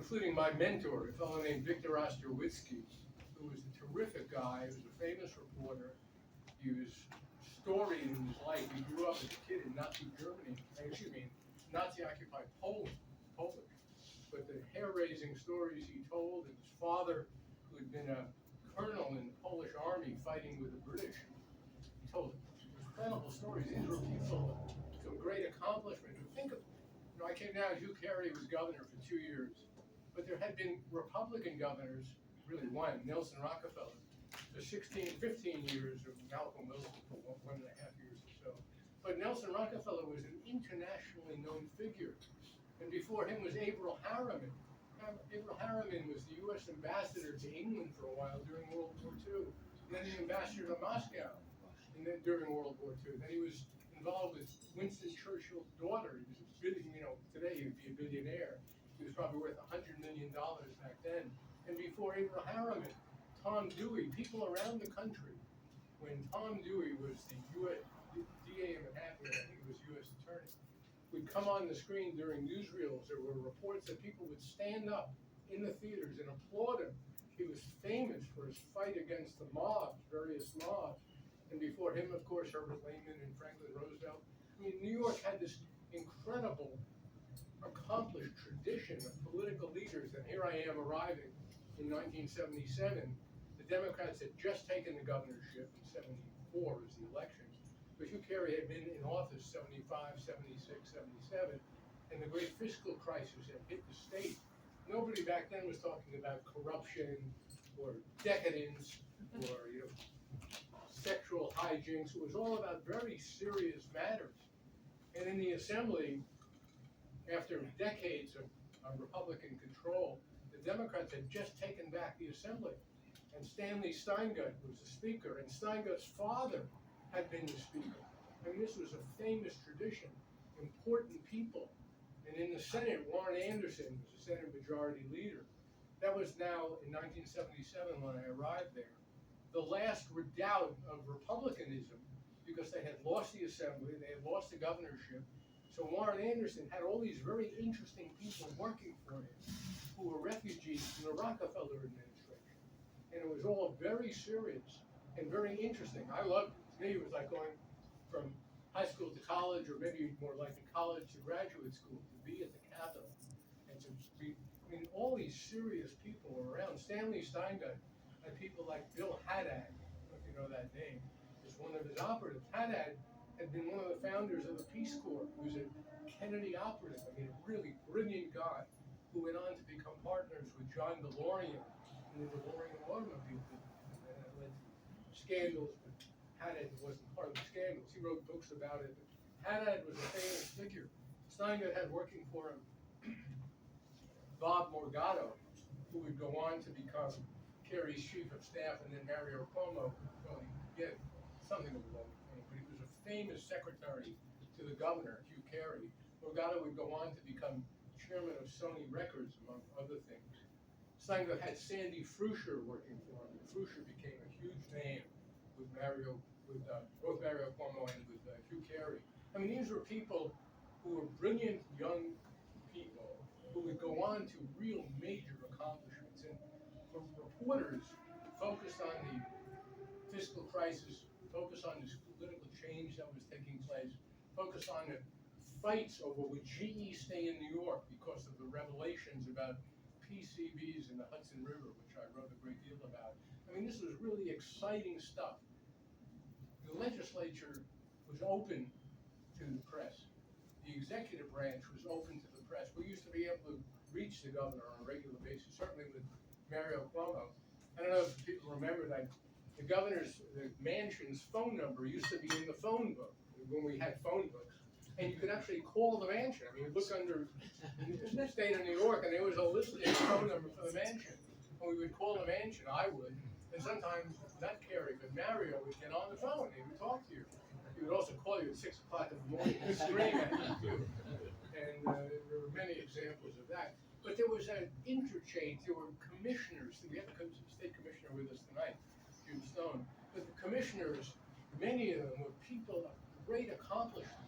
including my mentor, a fellow named Victor Osterwitzky, who was a terrific guy. He was a famous reporter. He was storied in his life. He grew up as a kid in Nazi Germany, Nazi-occupied Poland, Polish. But the hair-raising stories he told, and his father, who had been a colonel in the Polish army fighting with the British, he told incredible stories. These were people of some great accomplishment. Think of, I came down, Hugh Carey was governor for 2 years, but there had been Republican governors, really one, Nelson Rockefeller, for 15 years, or Malcolm Wilson for 1.5 years or so. But Nelson Rockefeller was an internationally known figure. And before him was Averell Harriman. Averell Harriman was the U.S. ambassador to England for a while during World War II. And then the ambassador to Moscow during World War II. Then he was involved with Winston Churchill's daughter. He was a billion, today he would be a billionaire. He was probably worth $100 million back then. And before Averell Harriman, Tom Dewey, people around the country, when Tom Dewey was the U.S. DA in Manhattan, I think he was U.S. Attorney, would come on the screen during newsreels. There were reports that people would stand up in the theaters and applaud him. He was famous for his fight against the mobs, various mobs. And before him, of course, Herbert Lehman and Franklin Roosevelt. I mean, New York had this incredible, accomplished tradition of political leaders. And here I am arriving in 1977. The Democrats had just taken the governorship in 74 was the election. But Hugh Carey had been in office 75, 76, 77, and the great fiscal crisis had hit the state. Nobody back then was talking about corruption or decadence or sexual hijinks. It was all about very serious matters. And in the assembly, after decades of Republican control, the Democrats had just taken back the assembly. And Stanley Steingut was the speaker, and Steingut's father had been the speaker. I mean, this was a famous tradition, important people. And in the Senate, Warren Anderson was the Senate Majority Leader. That was now in 1977 when I arrived there. The last redoubt of republicanism, because they had lost the assembly, they had lost the governorship. So Warren Anderson had all these very interesting people working for him who were refugees from the Rockefeller administration. And it was all very serious and very interesting. I loved it. To me, it was like going from high school to college, or maybe more like a college to graduate school, to be at the Capitol. And to be, all these serious people were around. Stanley Steingut had people like Bill Haddad, if you know that name, is one of his operatives. Haddad had been one of the founders of the Peace Corps. He was a Kennedy operative, a really brilliant guy who went on to become partners with John DeLorean in the DeLorean automobile business. And that led to scandals, but Haddad wasn't part of the scandals. He wrote books about it. But Haddad was a famous figure. Steingut had working for him Bob Morgado, who would go on to become Kerry's chief of staff, and then Mario Cuomo, something of a long name, but he was a famous secretary to the governor, Hugh Carey. Morgado would go on to become chairman of Sony Records, among other things. Steingut had Sandy Frusher working for him. Frusher became a huge name with both Mario Cuomo and with Hugh Carey. These were people who were brilliant young people who would go on to real major accomplishments. And for reporters focused on the fiscal crisis, focused on this political change that was taking place, focused on the fights over would GE stay in New York because of the revelations about PCBs in the Hudson River, which I wrote a great deal about. This was really exciting stuff. The legislature was open to the press. The executive branch was open to the press. We used to be able to reach the governor on a regular basis, certainly with Mario Cuomo. I don't know if people remember that the mansion's phone number used to be in the phone book when we had phone books. And you could actually call the mansion. You look under the state of New York, and there was a listed phone number for the mansion. And we would call the mansion, I would. And sometimes, not Carrie, but Mario would get on the phone. He would talk to you. He would also call you at 6 o'clock in the morning and scream at you, too. And there were many examples of that. But there was an interchange. There were commissioners. We have a state commissioner with us tonight, Jim Stone. But the commissioners, many of them were people of great accomplishment.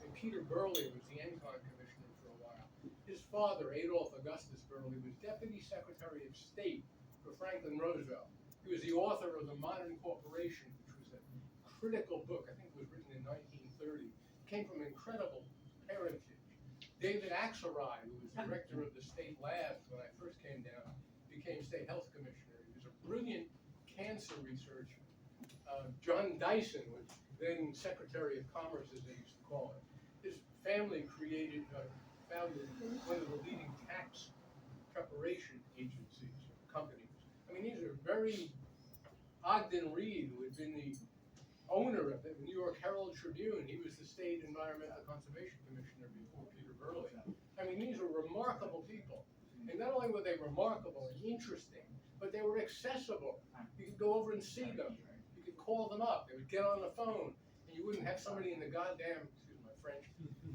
And Peter Burley was the Encon commissioner for a while. His father, Adolph Augustus Burley, was Deputy Secretary of State for Franklin Roosevelt. He was the author of The Modern Corporation, which was a critical book. I think it was written in 1930. Came from incredible parentage. David Axelrod, who was director of the state labs when I first came down, became state health commissioner. He was a brilliant cancer researcher. John Dyson was then Secretary of Commerce, as they used to call it. His family founded one of the leading tax preparation agencies or companies. I mean, these are very. Ogden Reed, who had been the owner of the New York Herald Tribune, he was the state environmental conservation commissioner before Peter Burley. I mean, these are remarkable people. And not only were they remarkable and interesting, but they were accessible. You could go over and see them. You could call them up. They would get on the phone, and you wouldn't have somebody in the goddamn, excuse my French,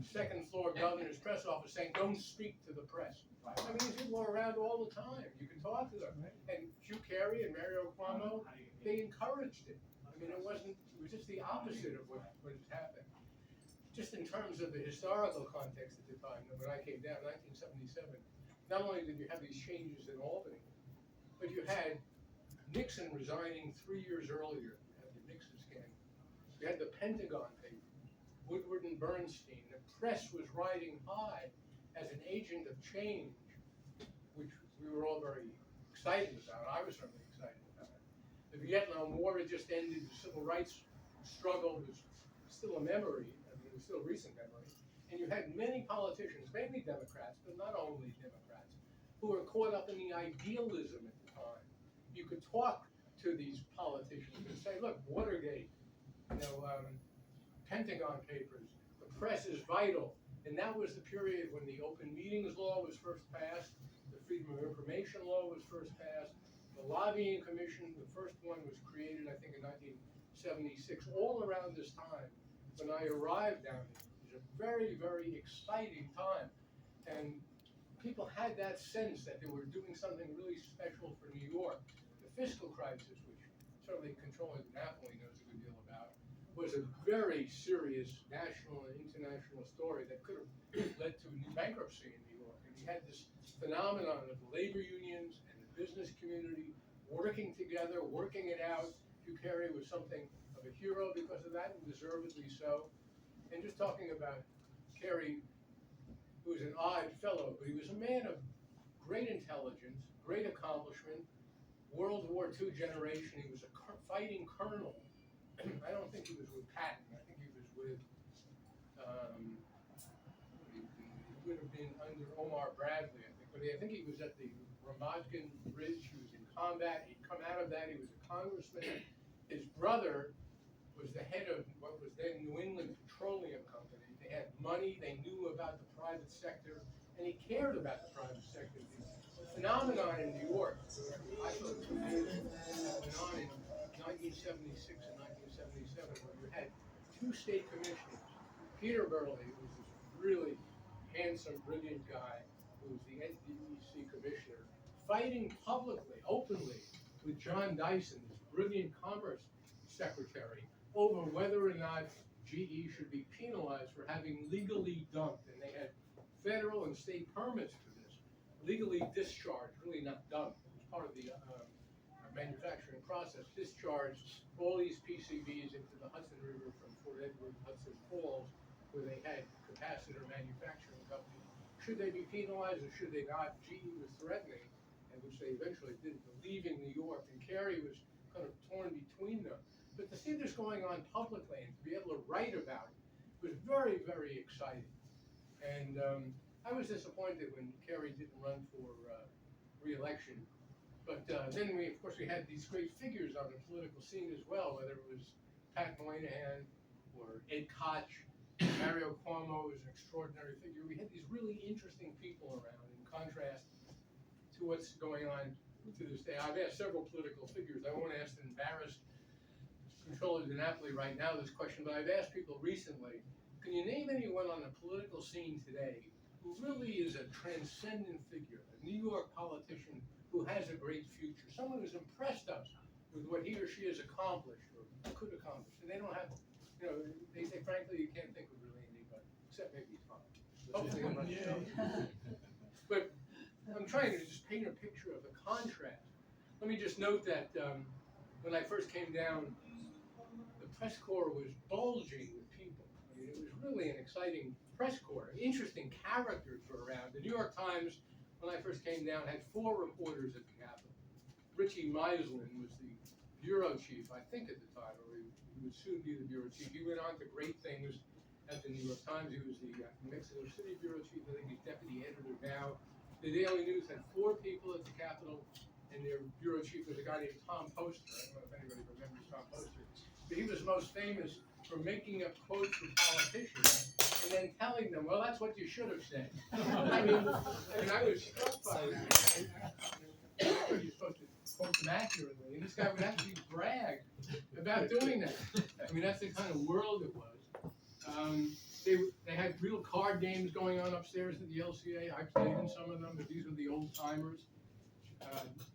second floor governor's press office saying, don't speak to the press. I mean, these people are around all the time. You can talk to them. And Hugh Carey and Mario Cuomo, they encouraged it. I mean, it was just the opposite of what has happened. Just in terms of the historical context at the time, when I came down, 1977, not only did you have these changes in Albany, but you had Nixon resigning 3 years earlier. You had the Nixon scandal. You had the Pentagon paper, Woodward and Bernstein. The press was riding high as an agent of change, which we were all very excited about. I was certainly excited about it. The Vietnam War had just ended. The civil rights struggle was still a memory. I mean, it was still a recent memory. And you had many politicians, mainly Democrats, but not only Democrats, who were caught up in the idealism at the time. You could talk to these politicians and say, look, Watergate, Pentagon Papers, the press is vital. And that was the period when the Open Meetings Law was first passed, the Freedom of Information Law was first passed, the Lobbying Commission, the first one was created, I think, in 1976. All around this time, when I arrived down there, it was a very, very exciting time. And people had that sense that they were doing something really special for New York. The fiscal crisis, which certainly Comptroller Napoli knows a good deal about, was a very serious national and international story that could have led to a new bankruptcy in New York. And you had this phenomenon of the labor unions and the business community working together, working it out. Hugh Carey was something of a hero because of that, and deservedly so. And just talking about Carey, who was an odd fellow, but he was a man of great intelligence, great accomplishment, World War II generation. He was a fighting colonel. I don't think he was with Patton. I think he was with, he would have been under Omar Bradley, I think. But I think he was at the Ramazgan Bridge. He was in combat. He'd come out of that. He was a congressman. His brother was the head of what was then New England Petroleum Company. They had money. They knew about the private sector. And he cared about the private sector. The phenomenon in New York, I thought it was amazing, that went on in 1976 and 1977, where you had two state commissioners. Peter Burley, who was this really handsome, brilliant guy, who was the NDEC commissioner, fighting publicly, openly, with John Dyson, this brilliant commerce secretary, over whether or not GE should be penalized for having legally dumped. And they had federal and state permits for this. Legally discharged, really not dumped. It was part of the manufacturing process. Discharged all these PCBs into the Hudson River from Fort Edward, Hudson Falls, where they had capacitor manufacturing companies. Should they be penalized or should they not? GE was threatening, and which they eventually did, leaving New York, and Carey was kind of torn between them. But to see this going on publicly and to be able to write about it was very, very exciting. And I was disappointed when Carey didn't run for re-election. But then of course, we had these great figures on the political scene as well, whether it was Pat Moynihan or Ed Koch. Mario Cuomo was an extraordinary figure. We had these really interesting people around, in contrast to what's going on to this day. I've asked several political figures. I won't ask the embarrassed Comptroller Napoli right now this question, but I've asked people recently, can you name anyone on the political scene today who really is a transcendent figure, a New York politician who has a great future, someone who's impressed us with what he or she has accomplished or could accomplish? And they don't have, they say, frankly, you can't think of really anybody, except maybe Tom. Hopefully I'm not I'm trying to just paint a picture of the contrast. Let me just note that when I first came down, the press corps was bulging with people. I mean, it was really an exciting press corps. Interesting characters were around. The New York Times, when I first came down, had 4 reporters at the Capitol. Richie Mislin was the bureau chief, I think at the time, or he would soon be the bureau chief. He went on to great things at the New York Times. He was the Mexico City bureau chief. I think he's deputy editor now. The Daily News had 4 people at the Capitol, and their bureau chief was a guy named Tom Poster. I don't know if anybody remembers Tom Poster. But he was most famous for making up quotes from politicians and then telling them, well, that's what you should have said. I mean, I was struck by that. You're supposed to quote them accurately, and this guy would actually brag about doing that. I mean, that's the kind of world it was. They had real card games going on upstairs at the LCA. I played in some of them, but these were the old timers.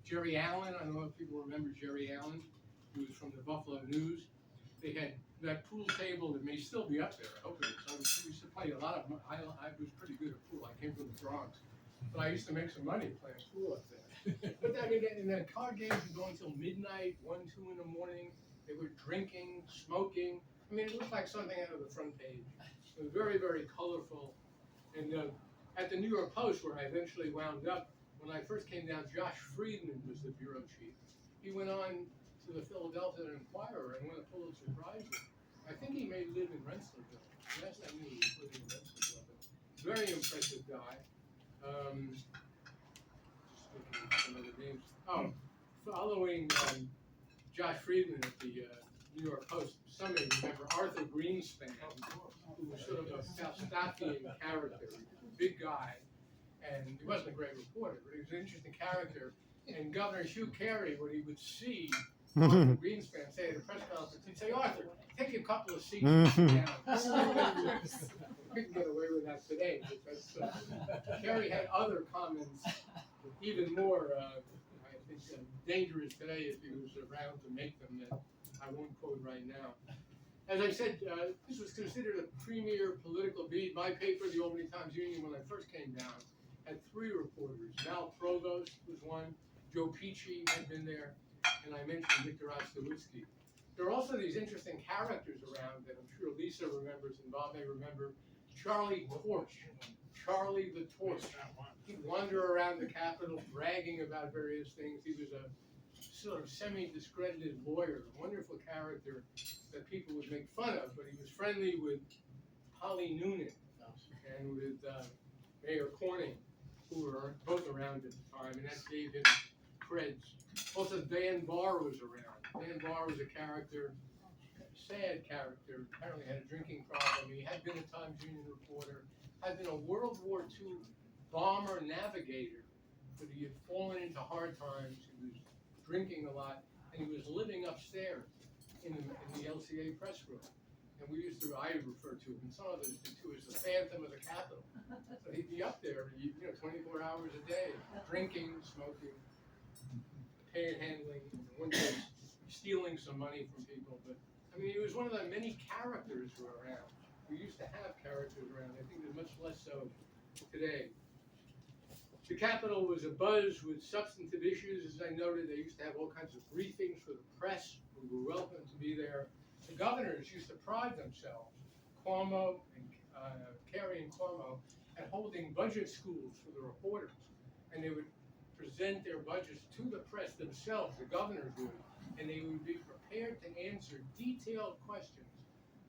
Jerry Allen, I don't know if people remember Jerry Allen, who was from the Buffalo News. They had that pool table that may still be up there. I hope it is. I used to play a lot of. I was pretty good at pool. I came from the Bronx, but I used to make some money playing pool up there. But I mean, and the card games would go until midnight, 1, 2 in the morning. They were drinking, smoking. I mean, it looked like something out of the front page. It was very, very colorful. And at the New York Post, where I eventually wound up, when I first came down, Josh Friedman was the bureau chief. He went on to the Philadelphia Inquirer and won a Pulitzer Prize. I think he may live in Rensselaerville. Last I knew, he was living in Rensselaerville. Very impressive guy. Just looking at some other names. Oh, following Josh Friedman at the New York Post, some may remember Arthur Greenspan, who was sort of a Falstaffian character, a big guy, and he wasn't a great reporter, but he was an interesting character. And Governor Hugh Carey, when he would see Arthur Greenspan say at a press conference, he'd say, "Arthur, take a couple of seats and sit down." We couldn't get away with that today, because Carey had other comments, even more, I think, dangerous today if he was around to make them, that I won't quote right now. As I said, this was considered a premier political beat. My paper, the Albany Times-Union, when I first came down, had 3 reporters. Mal Provost was one, Joe Peachy had been there, and I mentioned Victor Ostowitzki. There are also these interesting characters around that I'm sure Lisa remembers and Bob may remember. Charlie Torch, Charlie the Torch. He'd wander around the Capitol bragging about various things. He was a sort of semi-discredited lawyer, a wonderful character that people would make fun of, but he was friendly with Holly Noonan and with Mayor Corning, who were both around at the time, and that gave him creds. Also, Van Barr was around. Van Barr was a character, sad character, apparently had a drinking problem. He had been a Times-Union reporter, had been a World War II bomber navigator, but he had fallen into hard times. He was drinking a lot, and he was living upstairs in the LCA press room. And I refer to him, and some others do too, as the Phantom of the Capitol. So he'd be up there, 24 hours a day, drinking, smoking, panhandling, in one case, stealing some money from people. But I mean, he was one of the many characters who were around. We used to have characters around. I think there's much less so today. The Capitol was abuzz with substantive issues. As I noted, they used to have all kinds of briefings for the press. We were welcome to be there. The governors used to pride themselves, Cuomo and Carey and Cuomo, at holding budget schools for the reporters. And they would present their budgets to the press themselves, the governors would, and they would be prepared to answer detailed questions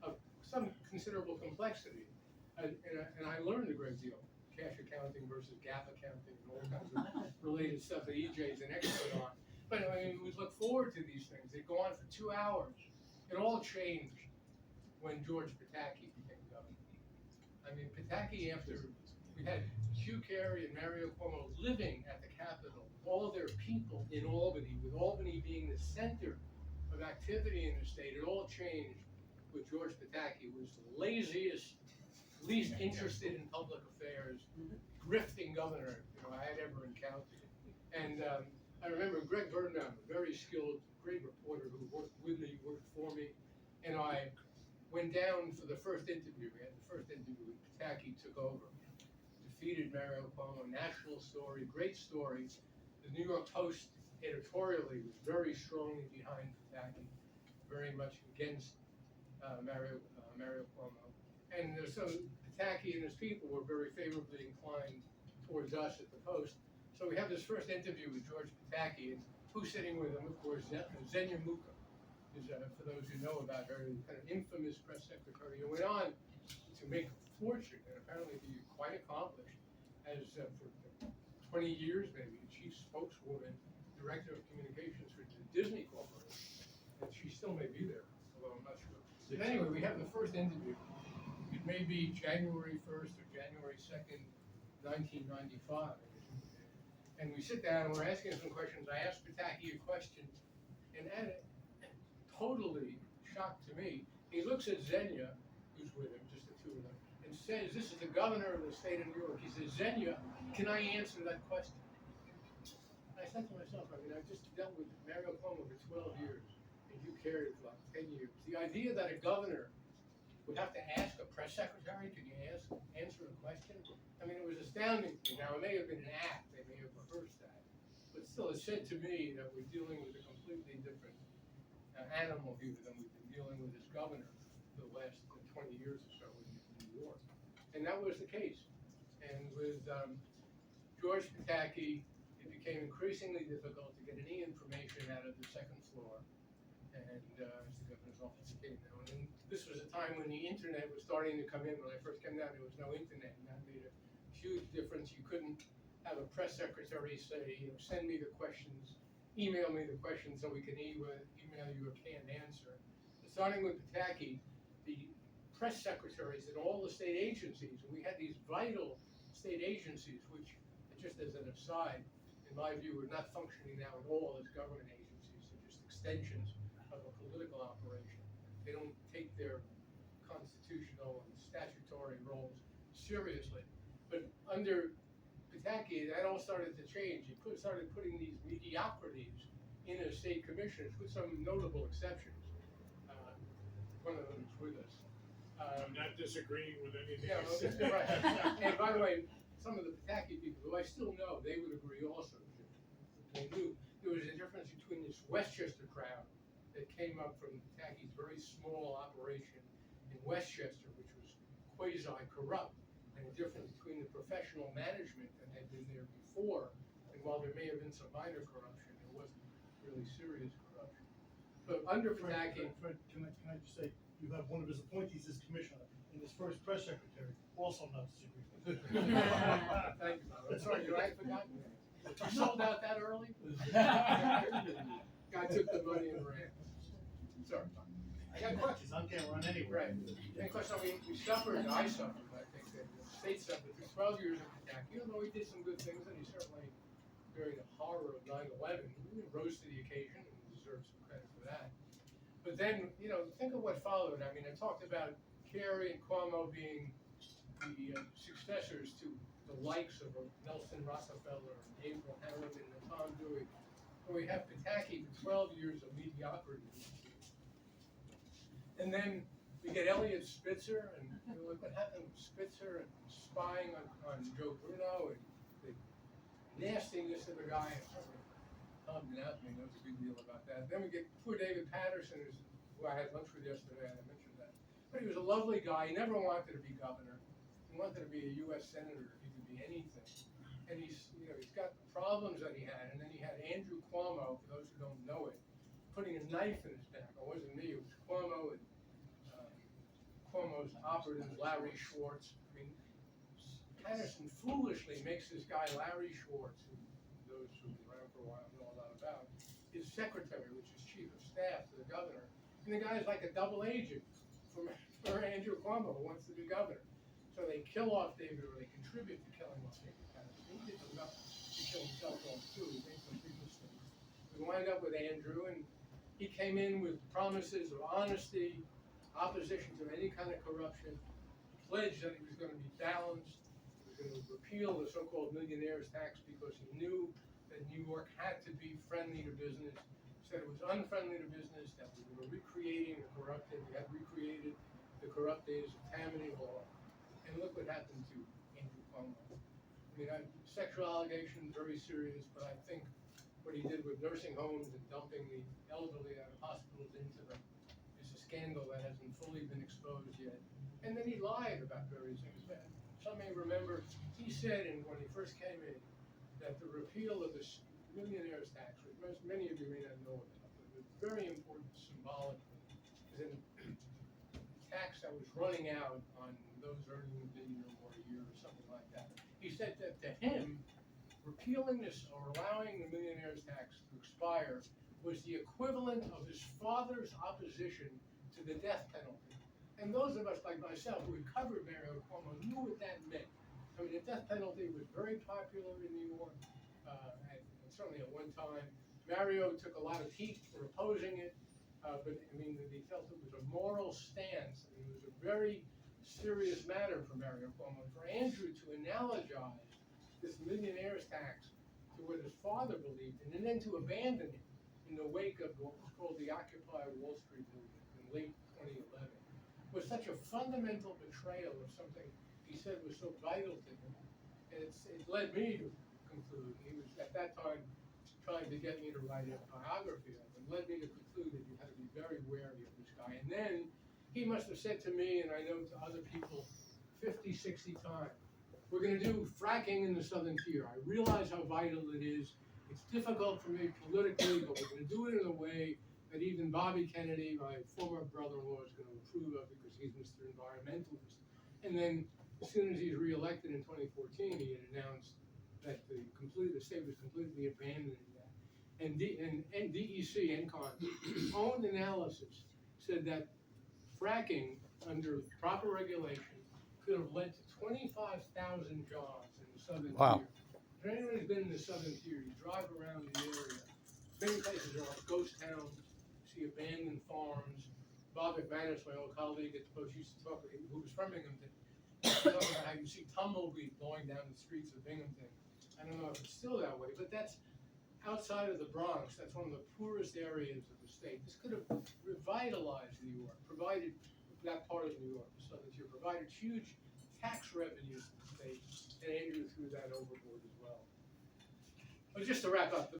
of some considerable complexity. And I learned a great deal. Cash accounting versus GAAP accounting and all kinds of related stuff that EJ is an expert on. But I mean, we would look forward to these things. They'd go on for 2 hours. It all changed when George Pataki became governor. I mean, Pataki, after we had Hugh Carey and Mario Cuomo living at the Capitol, all their people in Albany, with Albany being the center of activity in the state, it all changed with George Pataki, who was the laziest, least interested in public affairs, grifting governor I had ever encountered. And I remember Greg Birnbaum, a very skilled, great reporter who worked with me, worked for me, and I went down for the first interview. We had the first interview with Pataki, took over. The defeated Mario Cuomo, national story, great story. The New York Post editorially was very strongly behind Pataki, very much against Mario Cuomo. And so Pataki and his people were very favorably inclined towards us at the Post. So we have this first interview with George Pataki, and who's sitting with him, of course, Xenia Muka. Is, for those who know about her, kind of infamous press secretary who went on to make a fortune and apparently be quite accomplished as for 20 years maybe, chief spokeswoman, director of communications for the Disney Corporation. And she still may be there, although I'm not sure. But anyway, we have the first interview. It may be January 1st or January 2nd, 1995. And we sit down and we're asking some questions. I asked Pataki a question, and totally shocked to me, he looks at Xenia, who's with him, just the two of them, and says, this is the governor of the state of New York. He says, Xenia, can I answer that question? I said to myself, I mean, I've just dealt with Mario Cuomo for 12 years, and you carried it for like 10 years. The idea that a governor would have to ask a press secretary, can you answer a question? I mean, it was astounding to me. Now, it may have been an act, they may have rehearsed that, but still, it said to me that we're dealing with a completely different animal here than we've been dealing with as governor for the last 20 years or so in New York. And that was the case. And with George Pataki, it became increasingly difficult to get any information out of the second floor. And as the governor's office came down. And this was a time when the internet was starting to come in. When I first came down, there was no internet, and that made a huge difference. You couldn't have a press secretary say, you know, send me the questions, email me the questions so we can email you a canned answer. But starting with Pataki, the press secretaries at all the state agencies, and we had these vital state agencies, which, just as an aside, in my view, are not functioning now at all as government agencies. They're just extensions of a political operation. They don't take their constitutional and statutory roles seriously. But under Pataki, that all started to change. He started putting these mediocrities in as state commissioners, with some notable exceptions. One of them is with us. I'm not disagreeing with anything. Yeah, okay, right. And by the way, some of the Pataki people, who I still know, they would agree also. They knew there was a difference between this Westchester crowd that came up from Pataki's very small operation in Westchester, which was quasi-corrupt, and a difference between the professional management that had been there before, and while there may have been some minor corruption, there wasn't really serious corruption. But under Pataki... Fred, can I just say, you have one of his appointees as commissioner, and his first press secretary, also not disagree. Thank you, Bob. I'm sorry, I had forgotten that. You sold out that early? Guy took the money and ran. Sorry. I got questions, I can't run anywhere. Right. And of course, I mean, we suffered, I suffered, I think, that the state suffered for 12 years of attack. Even though he did some good things, and he certainly, during the horror of 9/11, rose to the occasion and deserves some credit for that. But then, you know, think of what followed. I mean, I talked about Kerry and Cuomo being the successors to the likes of Nelson Rockefeller and Abraham Hamilton and Tom Dewey. And we have Pataki for 12 years of mediocrity. And then we get Elliot Spitzer, and you know, look what happened with Spitzer and spying on Joe Bruno and the nastiness of the guy. Tom Dinapoli knows a good deal about that. Then we get poor David Patterson, who I had lunch with yesterday, and I mentioned that. But he was a lovely guy. He never wanted to be governor. He wanted to be a U.S. senator if he could be anything. And he's got the problems that he had. And then he had Andrew Cuomo, for those who don't know it, putting a knife in his back. It wasn't me, it was Cuomo and Cuomo's operative, Larry Schwartz. I mean, Patterson foolishly makes this guy, Larry Schwartz, who those who were around for a while know a lot about, his secretary, which is chief of staff to the governor. And the guy's like a double agent for Andrew Cuomo, who wants to be governor. So they kill off David, or they contribute to killing off David Patterson. He did enough to kill himself off too. He made some big mistakes. We wind up with Andrew, and he came in with promises of honesty, opposition to any kind of corruption, pledged that he was going to be balanced, he was going to repeal the so-called millionaire's tax because he knew that New York had to be friendly to business. He said it was unfriendly to business, that we were recreating the corrupted, we had recreated the corrupt days of Tammany law. And look what happened to Andrew Cuomo. mean, sexual allegations, very serious, but I think what he did with nursing homes and dumping the elderly out of hospitals into them is a scandal that hasn't fully been exposed yet. And then he lied about various things. Some may remember, he said when he first came in, that the repeal of the millionaire's tax, which many of you may not know about, but it was very important symbolically, is a tax that was running out on those earning $1 million or more a year or something like that. He said that to him, repealing this or allowing the millionaire's tax to expire was the equivalent of his father's opposition to the death penalty. And those of us like myself who had covered Mario Cuomo knew what that meant. I mean, the death penalty was very popular in New York, and certainly at one time. Mario took a lot of heat for opposing it, but I mean, he felt it was a moral stance. I mean, it was a very serious matter for Mario Cuomo. For Andrew to analogize this millionaire's tax to what his father believed in, and then to abandon it in the wake of what was called the Occupy Wall Street movement in late 2011, was such a fundamental betrayal of something he said was so vital to him. And it led me to conclude, he was at that time trying to get me to write a biography of him, led me to conclude that you had to be very wary of this guy. And then he must have said to me, and I know to other people, 50, 60 times, we're going to do fracking in the southern tier. I realize how vital it is. It's difficult for me politically, but we're going to do it in a way that even Bobby Kennedy, my former brother-in-law, is going to approve of because he's Mr. Environmentalist. And then as soon as he's reelected in 2014, he had announced that the state was completely abandoning that. And DEC, NCON, own analysis said that fracking under proper regulation could have led to 25,000 jobs in the southern tier. If anyone's been in the southern tier, you drive around the area, many places are like ghost towns, you see abandoned farms. Bob McManus, my old colleague at the Post, used to talk, who was from Binghamton, talk about how you see tumbleweed blowing down the streets of Binghamton. I don't know if it's still that way, but that's outside of the Bronx. That's one of the poorest areas of the state. This could have revitalized New York, provided that part of New York, the southern tier, provided huge tax revenues to the state, and Andrew threw that overboard as well. But just to wrap up,